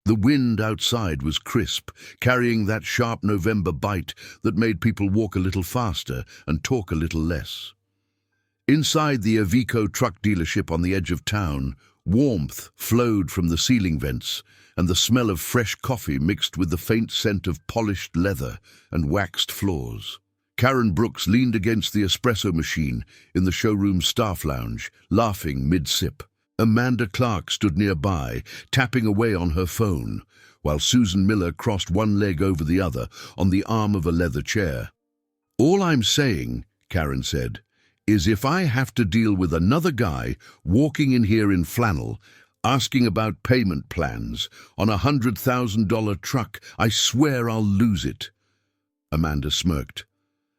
The wind outside was crisp, carrying that sharp November bite that made people walk a little faster and talk a little less. Inside the Iveco truck dealership on the edge of town, warmth flowed from the ceiling vents, and the smell of fresh coffee mixed with the faint scent of polished leather and waxed floors. Karen Brooks leaned against the espresso machine in the showroom's staff lounge, laughing mid-sip. Amanda Clark stood nearby, tapping away on her phone, while Susan Miller crossed one leg over the other on the arm of a leather chair. "All I'm saying," Karen said, "is if I have to deal with another guy walking in here in flannel, asking about payment plans on a $100,000 truck, I swear I'll lose it." Amanda smirked.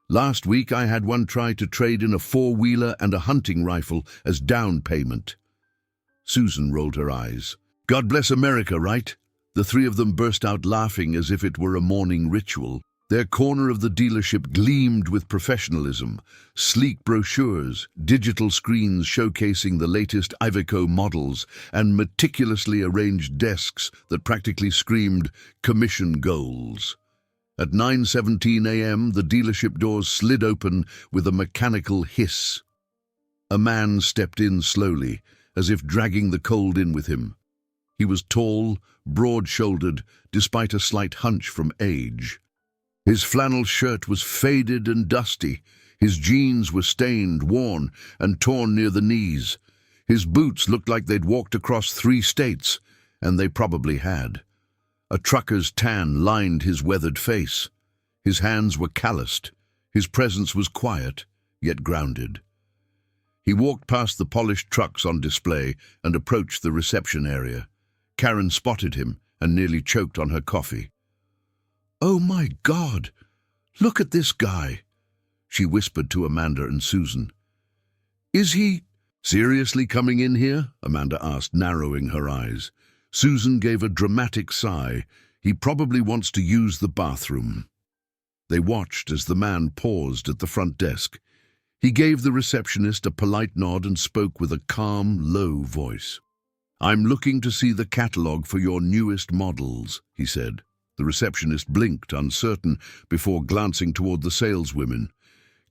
"Last week I had one try to trade in a four-wheeler and a hunting rifle as down payment." Susan rolled her eyes. "God bless America, right?" The three of them burst out laughing as if it were a morning ritual. Their corner of the dealership gleamed with professionalism. Sleek brochures, digital screens showcasing the latest Iveco models, and meticulously arranged desks that practically screamed commission goals. At 9:17 a.m., the dealership doors slid open with a mechanical hiss. A man stepped in slowly, as if dragging the cold in with him. He was tall, broad-shouldered, despite a slight hunch from age. His flannel shirt was faded and dusty. His jeans were stained, worn, and torn near the knees. His boots looked like they'd walked across 3 states, and they probably had. A trucker's tan lined his weathered face. His hands were calloused. His presence was quiet, yet grounded. He walked past the polished trucks on display and approached the reception area. Karen spotted him and nearly choked on her coffee. "Oh my God! Look at this guy!" she whispered to Amanda and Susan. "Is he seriously coming in here?" Amanda asked, narrowing her eyes. Susan gave a dramatic sigh. "He probably wants to use the bathroom." They watched as the man paused at the front desk. He gave the receptionist a polite nod and spoke with a calm, low voice. "I'm looking to see the catalogue for your newest models," he said. The receptionist blinked, uncertain, before glancing toward the saleswomen.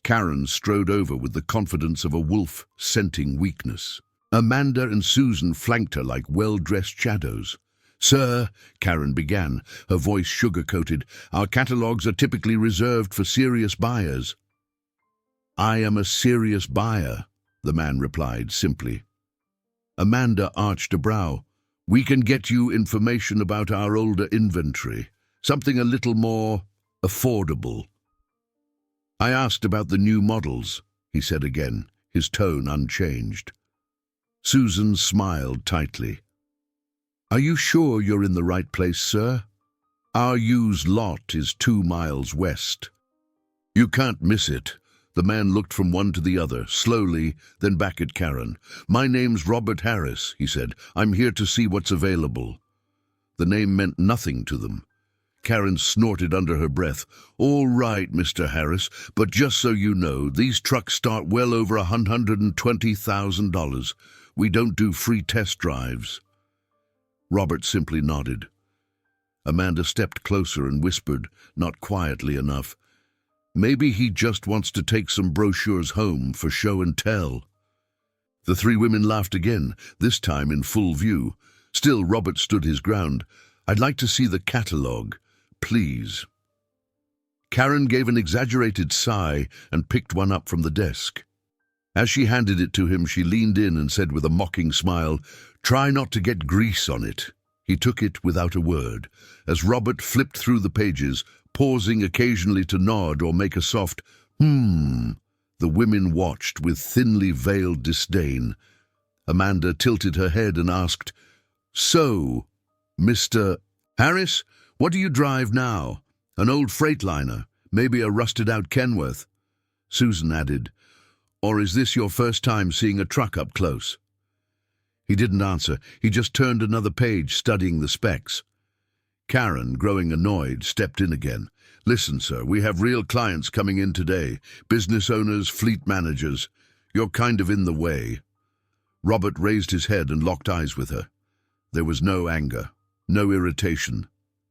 Karen strode over with the confidence of a wolf scenting weakness. Amanda and Susan flanked her like well-dressed shadows. "Sir," Karen began, her voice sugar-coated, "our catalogues are typically reserved for serious buyers." "I am a serious buyer," the man replied simply. Amanda arched a brow. "We can get you information about our older inventory, something a little more affordable." "I asked about the new models," he said again, his tone unchanged. Susan smiled tightly. "Are you sure you're in the right place, sir? Our used lot is 2 miles west." "You can't miss it." The man looked from one to the other, slowly, then back at Karen. "My name's Robert Harris," he said. "I'm here to see what's available." The name meant nothing to them. Karen snorted under her breath. "All right, Mr. Harris, but just so you know, these trucks start well over $120,000. We don't do free test drives." Robert simply nodded. Amanda stepped closer and whispered, not quietly enough, "Maybe he just wants to take some brochures home for show and tell." The three women laughed again, this time in full view. Still, Robert stood his ground. "I'd like to see the catalogue, please." Karen gave an exaggerated sigh and picked one up from the desk. As she handed it to him, she leaned in and said with a mocking smile, "Try not to get grease on it." He took it without a word. As Robert flipped through the pages, pausing occasionally to nod or make a soft, the women watched with thinly veiled disdain. Amanda tilted her head and asked, "So, Mr. Harris, what do you drive now? An old Freightliner, maybe a rusted-out Kenworth?" Susan added, "Or is this your first time seeing a truck up close?" He didn't answer. He just turned another page, studying the specs. Karen, growing annoyed, stepped in again. "Listen, sir, we have real clients coming in today. Business owners, fleet managers. You're kind of in the way." Robert raised his head and locked eyes with her. There was no anger, No irritation,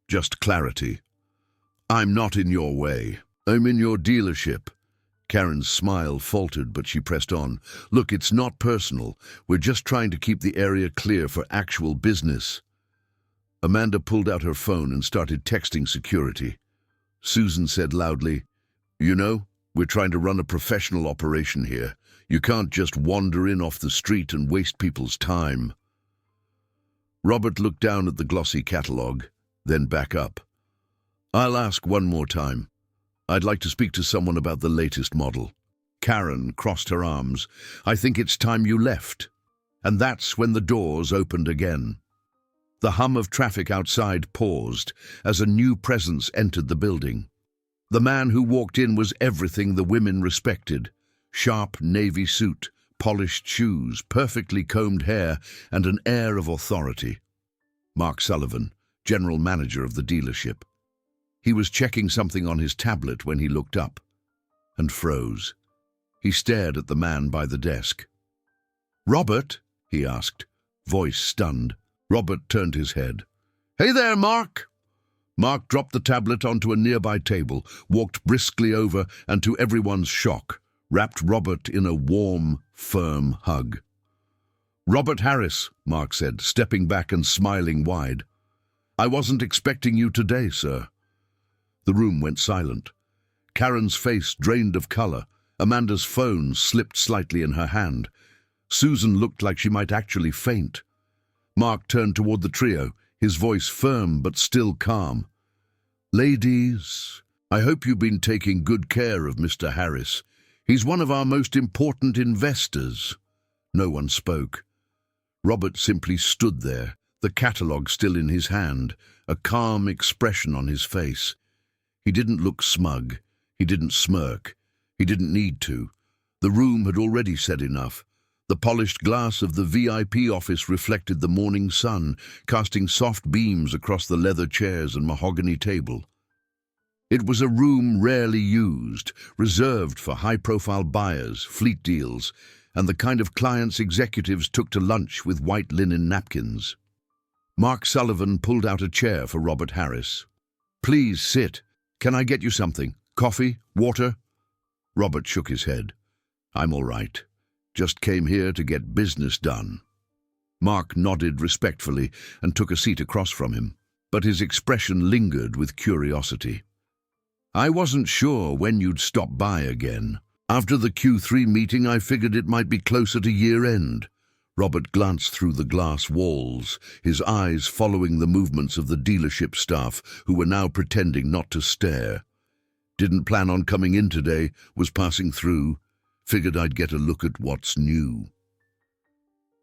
just clarity. I'm not in your way. I'm in your dealership. Karen's smile faltered, but she pressed on. Look, it's not personal. We're just trying to keep the area clear for actual business. Amanda pulled out her phone and started texting security. Susan said loudly, "You know, we're trying to run a professional operation here. You can't just wander in off the street and waste people's time." Robert looked down at the glossy catalogue, then back up. "I'll ask one more time. I'd like to speak to someone about the latest model." Karen crossed her arms. "I think it's time you left." And that's when the doors opened again. The hum of traffic outside paused as a new presence entered the building. The man who walked in was everything the women respected. Sharp navy suit, polished shoes, perfectly combed hair, and an air of authority. Mark Sullivan, general manager of the dealership. He was checking something on his tablet when he looked up and froze. He stared at the man by the desk. "Robert?" he asked, voice stunned. Robert turned his head. "Hey there, Mark!" Mark dropped the tablet onto a nearby table, walked briskly over, and to everyone's shock, wrapped Robert in a warm, firm hug. "Robert Harris," Mark said, stepping back and smiling wide. "I wasn't expecting you today, sir." The room went silent. Karen's face drained of color. Amanda's phone slipped slightly in her hand. Susan looked like she might actually faint. Mark turned toward the trio, his voice firm but still calm. "Ladies, I hope you've been taking good care of Mr. Harris. He's one of our most important investors." No one spoke. Robert simply stood there, the catalogue still in his hand, a calm expression on his face. He didn't look smug. He didn't smirk. He didn't need to. The room had already said enough. The polished glass of the VIP office reflected the morning sun, casting soft beams across the leather chairs and mahogany table. It was a room rarely used, reserved for high-profile buyers, fleet deals, and the kind of clients executives took to lunch with white linen napkins. Mark Sullivan pulled out a chair for Robert Harris. "Please sit. Can I get you something? Coffee? Water?" Robert shook his head. "I'm all right. Just came here to get business done." Mark nodded respectfully and took a seat across from him, but his expression lingered with curiosity. "I wasn't sure when you'd stop by again. After the Q3 meeting, I figured it might be closer to year-end." Robert glanced through the glass walls, his eyes following the movements of the dealership staff, who were now pretending not to stare. "Didn't plan on coming in today, was passing through. Figured I'd get a look at what's new."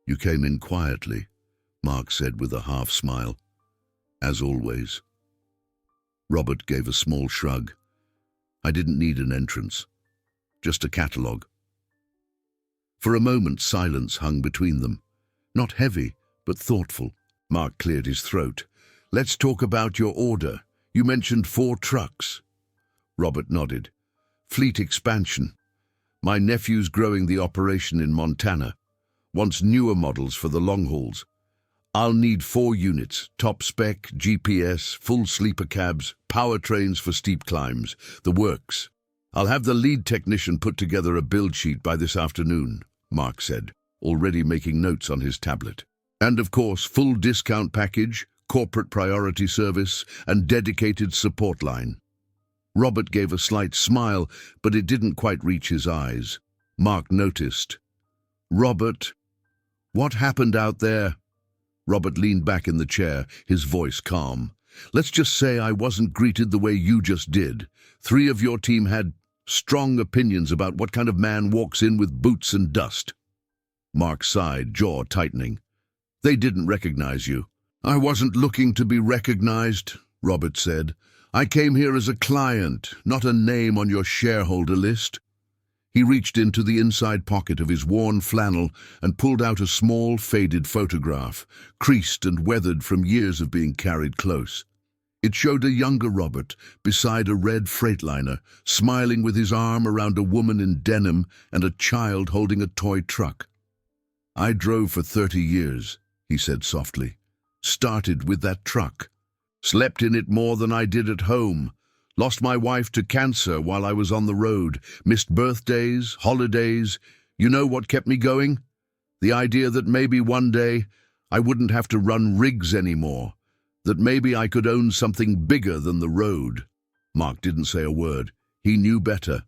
"You came in quietly," Mark said with a half-smile. "As always." Robert gave a small shrug. "I didn't need an entrance. Just a catalogue." For a moment, silence hung between them. Not heavy, but thoughtful. Mark cleared his throat. "Let's talk about your order. You mentioned 4 trucks." Robert nodded. "Fleet expansion. My nephew's growing the operation in Montana. Wants newer models for the long hauls. I'll need 4 units, top spec, GPS, full sleeper cabs, powertrains for steep climbs, the works. I'll have the lead technician put together a build sheet by this afternoon," Mark said, already making notes on his tablet. "And of course, full discount package, corporate priority service, and dedicated support line." Robert gave a slight smile, but it didn't quite reach his eyes. Mark noticed. "Robert, what happened out there?" Robert leaned back in the chair, his voice calm. "Let's just say I wasn't greeted the way you just did. 3 of your team had strong opinions about what kind of man walks in with boots and dust." Mark sighed, jaw tightening. "They didn't recognize you." "I wasn't looking to be recognized," Robert said. "I came here as a client, not a name on your shareholder list." He reached into the inside pocket of his worn flannel and pulled out a small, faded photograph, creased and weathered from years of being carried close. It showed a younger Robert beside a red Freightliner, smiling with his arm around a woman in denim and a child holding a toy truck. "I drove for 30 years, he said softly. Started with that truck. Slept in it more than I did at home. Lost my wife to cancer while I was on the road. Missed birthdays, holidays. You know what kept me going? The idea that maybe one day I wouldn't have to run rigs anymore. That maybe I could own something bigger than the road. Mark didn't say a word. He knew better.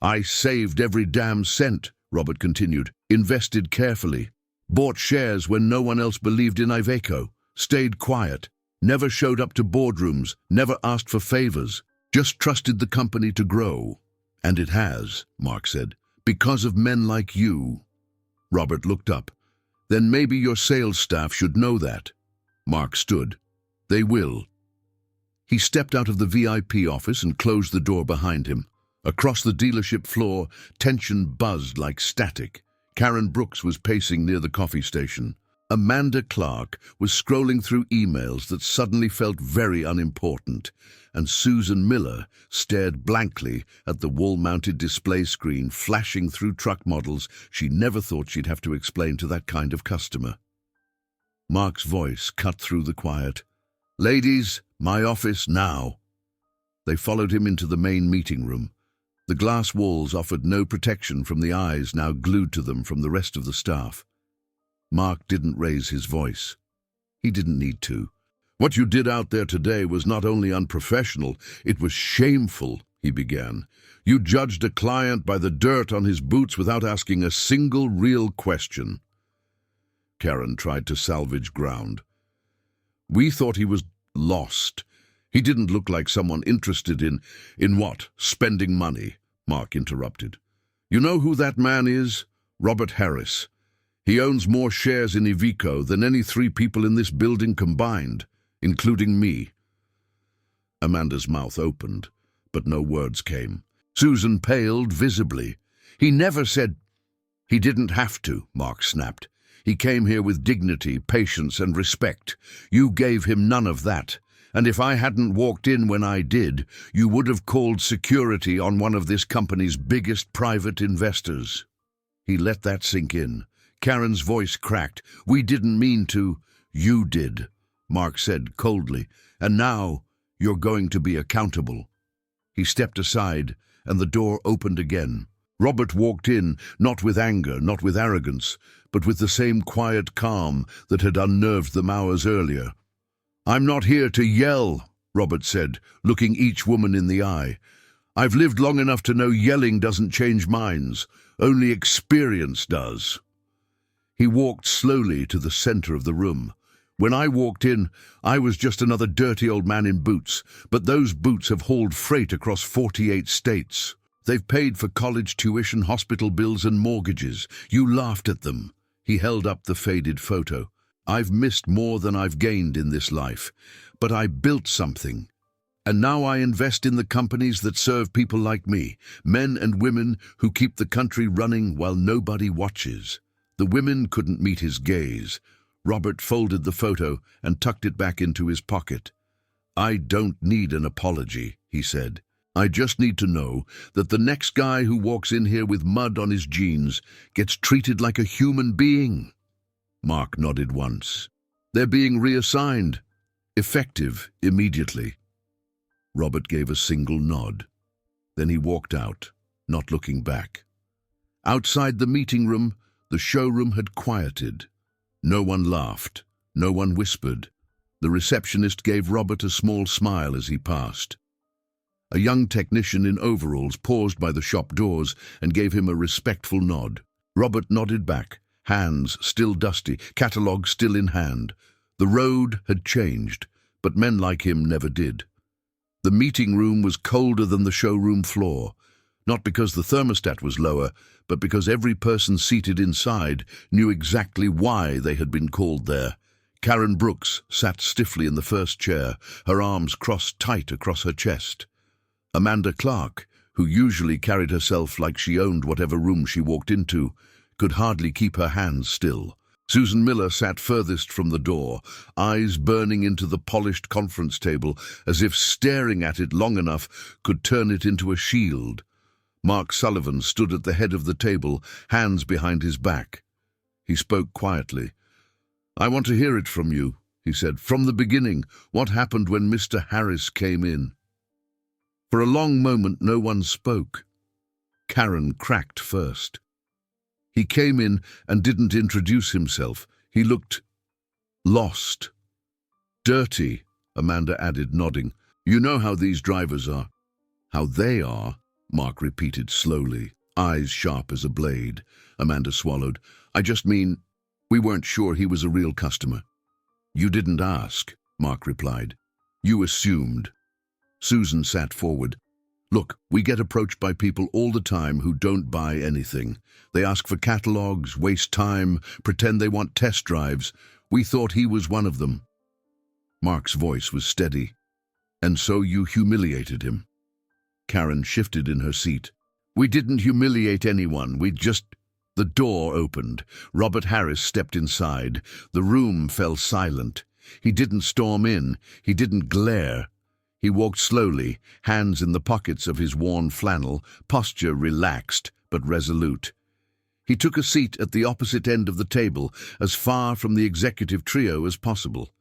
I saved every damn cent, Robert continued. Invested carefully. Bought shares when no one else believed in Iveco. Stayed quiet. Never showed up to boardrooms. Never asked for favors. Just trusted the company to grow. And it has, Mark said. Because of men like you. Robert looked up. Then maybe your sales staff should know that. Mark stood. They will. He stepped out of the VIP office and closed the door behind him. Across the dealership floor, tension buzzed like static. Karen Brooks was pacing near the coffee station. Amanda Clark was scrolling through emails that suddenly felt very unimportant, and Susan Miller stared blankly at the wall-mounted display screen flashing through truck models she never thought she'd have to explain to that kind of customer. Mark's voice cut through the quiet. "Ladies, my office now." They followed him into the main meeting room. The glass walls offered no protection from the eyes now glued to them from the rest of the staff. Mark didn't raise his voice. He didn't need to. "What you did out there today was not only unprofessional, it was shameful," he began. "You judged a client by the dirt on his boots without asking a single real question." Karen tried to salvage ground. "We thought he was lost. He didn't look like someone interested in what? Spending money," Mark interrupted. "You know who that man is? Robert Harris. He owns more shares in Iveco than any 3 people in this building combined, including me." Amanda's mouth opened, but no words came. Susan paled visibly. "He never said—" "He didn't have to," Mark snapped. "He came here with dignity, patience, and respect. You gave him none of that. And if I hadn't walked in when I did, you would have called security on one of this company's biggest private investors." He let that sink in. Karen's voice cracked. "We didn't mean to." "You did," Mark said coldly. "And now you're going to be accountable." He stepped aside, and the door opened again. Robert walked in, not with anger, not with arrogance, but with the same quiet calm that had unnerved them hours earlier. "I'm not here to yell," Robert said, looking each woman in the eye. "I've lived long enough to know yelling doesn't change minds. Only experience does." He walked slowly to the center of the room. "When I walked in, I was just another dirty old man in boots, but those boots have hauled freight across 48 states. They've paid for college tuition, hospital bills, and mortgages. You laughed at them." He held up the faded photo. "I've missed more than I've gained in this life, but I built something. And now I invest in the companies that serve people like me, men and women who keep the country running while nobody watches." The women couldn't meet his gaze. Robert folded the photo and tucked it back into his pocket. "I don't need an apology," he said. "I just need to know that the next guy who walks in here with mud on his jeans gets treated like a human being." Mark nodded once. "They're being reassigned. Effective immediately." Robert gave a single nod. Then he walked out, not looking back. Outside the meeting room, the showroom had quieted. No one laughed. No one whispered. The receptionist gave Robert a small smile as he passed. A young technician in overalls paused by the shop doors and gave him a respectful nod. Robert nodded back, hands still dusty, catalogue still in hand. The road had changed, but men like him never did. The meeting room was colder than the showroom floor, not because the thermostat was lower, but because every person seated inside knew exactly why they had been called there. Karen Brooks sat stiffly in the first chair, her arms crossed tight across her chest. Amanda Clark, who usually carried herself like she owned whatever room she walked into, could hardly keep her hands still. Susan Miller sat furthest from the door, eyes burning into the polished conference table, as if staring at it long enough could turn it into a shield. Mark Sullivan stood at the head of the table, hands behind his back. He spoke quietly. "I want to hear it from you," he said. "From the beginning, what happened when Mr. Harris came in?" For a long moment no one spoke. Karen cracked first. "He came in and didn't introduce himself. He looked lost." "Dirty," Amanda added, nodding. "You know how these drivers are." "How they are," Mark repeated slowly, eyes sharp as a blade. Amanda swallowed. "I just mean, we weren't sure he was a real customer." "You didn't ask," Mark replied. "You assumed." Susan sat forward. "Look, we get approached by people all the time who don't buy anything. They ask for catalogs, waste time, pretend they want test drives. We thought he was one of them." Mark's voice was steady. "And so you humiliated him?" Karen shifted in her seat. "We didn't humiliate anyone, we just—" The door opened. Robert Harris stepped inside. The room fell silent. He didn't storm in. He didn't glare. He walked slowly, hands in the pockets of his worn flannel, posture relaxed but resolute. He took a seat at the opposite end of the table, as far from the executive trio as possible.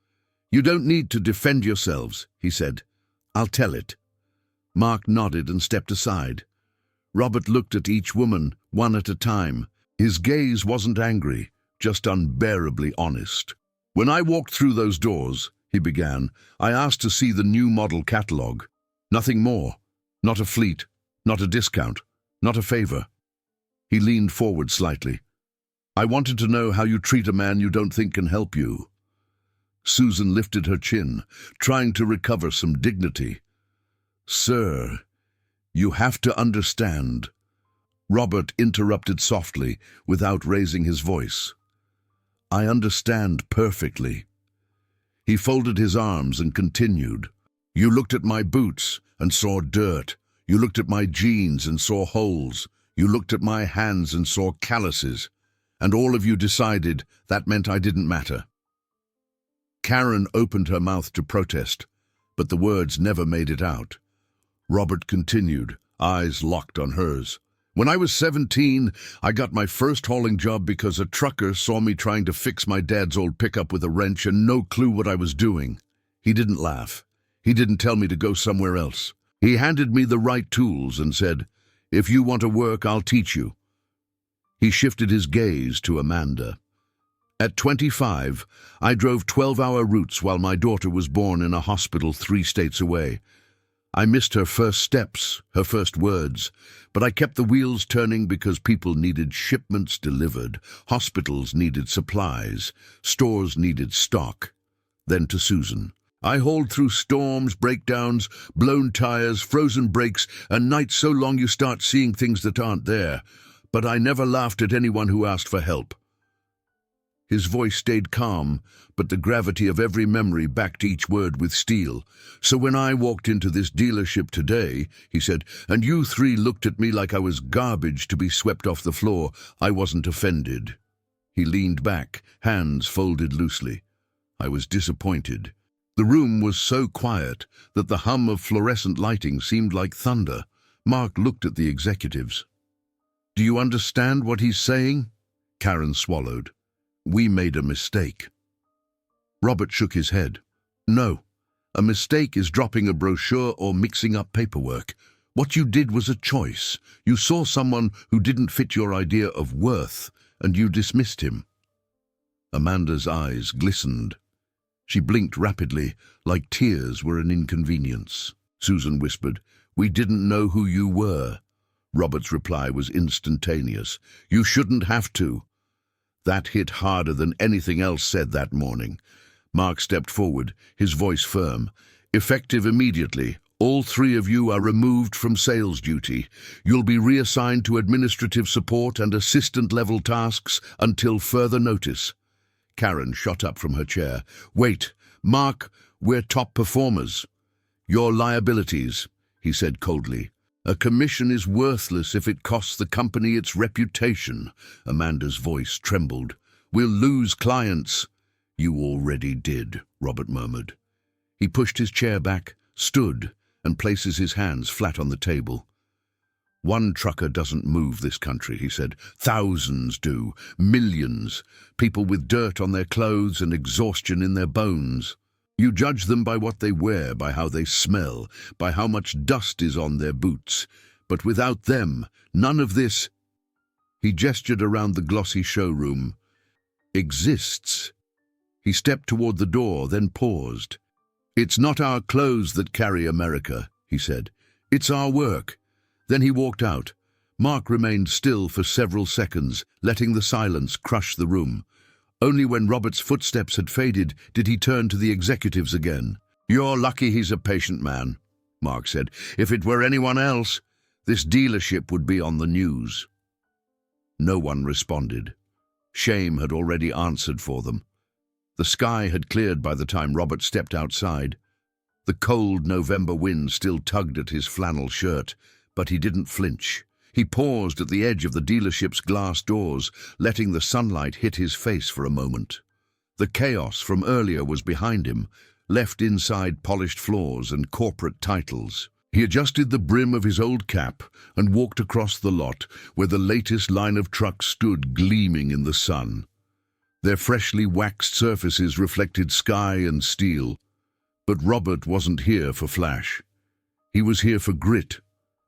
"You don't need to defend yourselves," he said. "I'll tell it." Mark nodded and stepped aside. Robert looked at each woman, one at a time. His gaze wasn't angry, just unbearably honest. "When I walked through those doors," he began, "I asked to see the new model catalogue. Nothing more. Not a fleet, not a discount, not a favor." He leaned forward slightly. "I wanted to know how you treat a man you don't think can help you." Susan lifted her chin, trying to recover some dignity. "Sir, you have to understand." Robert interrupted softly, without raising his voice. "I understand perfectly." He folded his arms and continued. "You looked at my boots and saw dirt. You looked at my jeans and saw holes. You looked at my hands and saw calluses. And all of you decided that meant I didn't matter." Karen opened her mouth to protest, but the words never made it out. Robert continued, eyes locked on hers. "When I was 17, I got my first hauling job because a trucker saw me trying to fix my dad's old pickup with a wrench and no clue what I was doing. He didn't laugh. He didn't tell me to go somewhere else. He handed me the right tools and said, 'If you want to work, I'll teach you.'" He shifted his gaze to Amanda. "At 25, I drove 12-hour routes while my daughter was born in a hospital 3 states away. I missed her first steps, her first words, but I kept the wheels turning because people needed shipments delivered, hospitals needed supplies, stores needed stock." Then to Susan. "I hauled through storms, breakdowns, blown tires, frozen brakes, and nights so long you start seeing things that aren't there. But I never laughed at anyone who asked for help." His voice stayed calm, but the gravity of every memory backed each word with steel. "So when I walked into this dealership today," he said, "and you 3 looked at me like I was garbage to be swept off the floor, I wasn't offended." He leaned back, hands folded loosely. "I was disappointed." The room was so quiet that the hum of fluorescent lighting seemed like thunder. Mark looked at the executives. "Do you understand what he's saying?" Karen swallowed. "We made a mistake." Robert shook his head. "No. A mistake is dropping a brochure or mixing up paperwork. What you did was a choice. You saw someone who didn't fit your idea of worth, and you dismissed him." Amanda's eyes glistened. She blinked rapidly, like tears were an inconvenience. Susan whispered, "We didn't know who you were." Robert's reply was instantaneous. "You shouldn't have to." That hit harder than anything else said that morning. Mark stepped forward, his voice firm. "Effective immediately, all 3 of you are removed from sales duty. You'll be reassigned to administrative support and assistant-level tasks until further notice." Karen shot up from her chair. "Wait, Mark, we're top performers." "Your liabilities," he said coldly. "A commission is worthless if it costs the company its reputation." Amanda's voice trembled. "We'll lose clients." "You already did," Robert murmured. He pushed his chair back, stood, and places his hands flat on the table. One trucker doesn't move this country, he said. Thousands do. Millions. People with dirt on their clothes and exhaustion in their bones. You judge them by what they wear, by how they smell, by how much dust is on their boots. But without them, none of this, he gestured around the glossy showroom, exists. He stepped toward the door, then paused. It's not our clothes that carry America, he said. It's our work. Then he walked out. Mark remained still for several seconds, letting the silence crush the room. Only when Robert's footsteps had faded did he turn to the executives again. You're lucky he's a patient man, Mark said. If it were anyone else, this dealership would be on the news. No one responded. Shame had already answered for them. The sky had cleared by the time Robert stepped outside. The cold November wind still tugged at his flannel shirt, but he didn't flinch. He paused at the edge of the dealership's glass doors, letting the sunlight hit his face for a moment. The chaos from earlier was behind him, left inside polished floors and corporate titles. He adjusted the brim of his old cap and walked across the lot where the latest line of trucks stood gleaming in the sun. Their freshly waxed surfaces reflected sky and steel. But Robert wasn't here for flash. He was here for grit,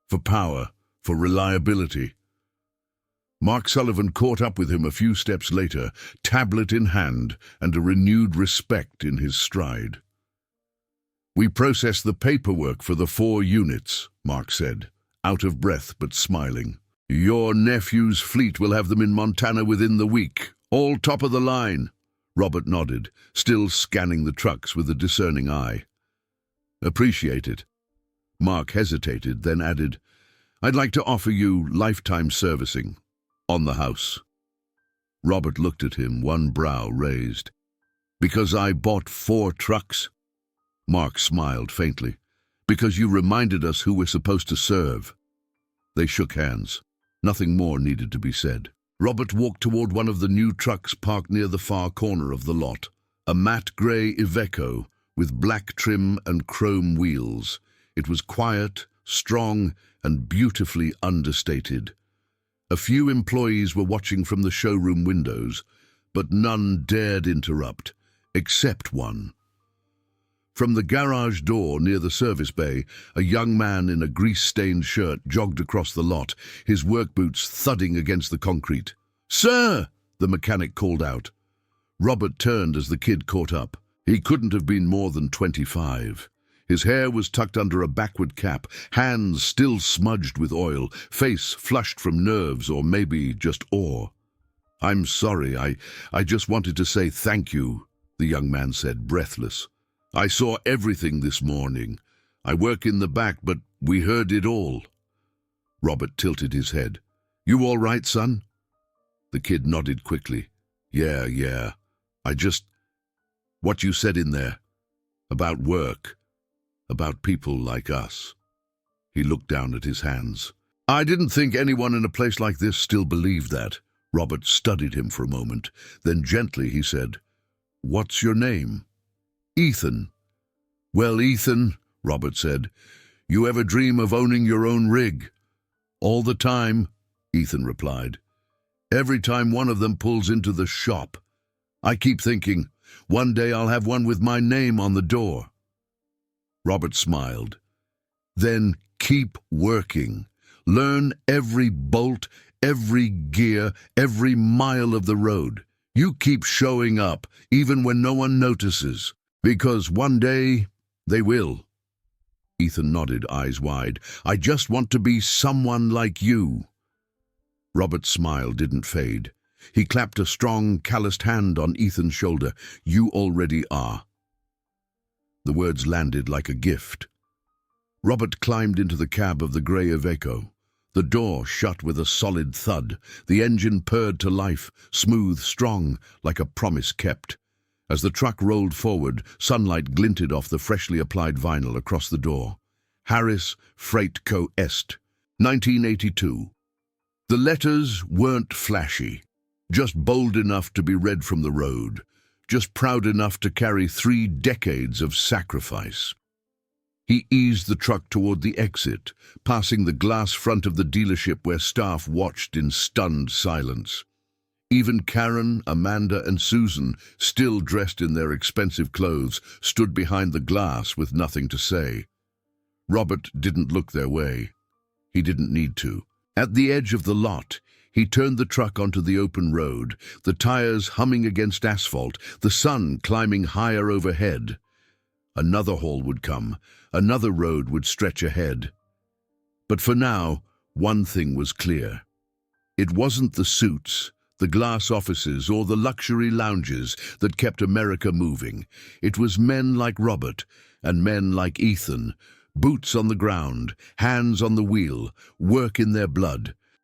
for power, for reliability. Mark Sullivan caught up with him a few steps later, tablet in hand and a renewed respect in his stride. We process the paperwork for the 4 units, Mark said, out of breath but smiling. Your nephew's fleet will have them in Montana within the week, all top of the line. Robert nodded, still scanning the trucks with a discerning eye. Appreciate it. Mark hesitated, then added, I'd like to offer you lifetime servicing on the house. Robert looked at him, one brow raised. Because I bought 4 trucks? Mark smiled faintly. Because you reminded us who we're supposed to serve. They shook hands. Nothing more needed to be said. Robert walked toward one of the new trucks parked near the far corner of the lot, a matte grey Iveco with black trim and chrome wheels. It was quiet, strong, and beautifully understated. A few employees were watching from the showroom windows, but none dared interrupt, except one. From the garage door near the service bay, a young man in a grease-stained shirt jogged across the lot, his work boots thudding against the concrete. "Sir!" the mechanic called out. Robert turned as the kid caught up. He couldn't have been more than 25. His hair was tucked under a backward cap, hands still smudged with oil, face flushed from nerves or maybe just awe. "I'm sorry, I just wanted to say thank you," the young man said, breathless. "I saw everything this morning. I work in the back, but we heard it all." Robert tilted his head. "You all right, son?" The kid nodded quickly. Yeah. What you said in there. About work. About people like us." He looked down at his hands. "I didn't think anyone in a place like this still believed that." Robert studied him for a moment. Then gently he said, "What's your name?" "Ethan." "Well, Ethan," Robert said, "you ever dream of owning your own rig?" "All the time," Ethan replied. "Every time one of them pulls into the shop. I keep thinking, one day I'll have one with my name on the door." Robert smiled. "Then keep working. Learn every bolt, every gear, every mile of the road. You keep showing up, even when no one notices. Because one day, they will." Ethan nodded, eyes wide. "I just want to be someone like you." Robert's smile didn't fade. He clapped a strong, calloused hand on Ethan's shoulder. "You already are." The words landed like a gift. Robert climbed into the cab of the grey Iveco. The door shut with a solid thud. The engine purred to life, smooth, strong, like a promise kept. As the truck rolled forward, sunlight glinted off the freshly applied vinyl across the door. Harris Freight Co. Est, 1982. The letters weren't flashy, just bold enough to be read from the road, just proud enough to carry 3 decades of sacrifice. He eased the truck toward the exit, passing the glass front of the dealership where staff watched in stunned silence. Even Karen, Amanda, and Susan, still dressed in their expensive clothes, stood behind the glass with nothing to say. Robert didn't look their way. He didn't need to. At the edge of the lot, he turned the truck onto the open road, the tires humming against asphalt, the sun climbing higher overhead. Another haul would come, another road would stretch ahead. But for now, one thing was clear. It wasn't the suits, the glass offices, or the luxury lounges that kept America moving. It was men like Robert and men like Ethan, boots on the ground, hands on the wheel, work in their blood.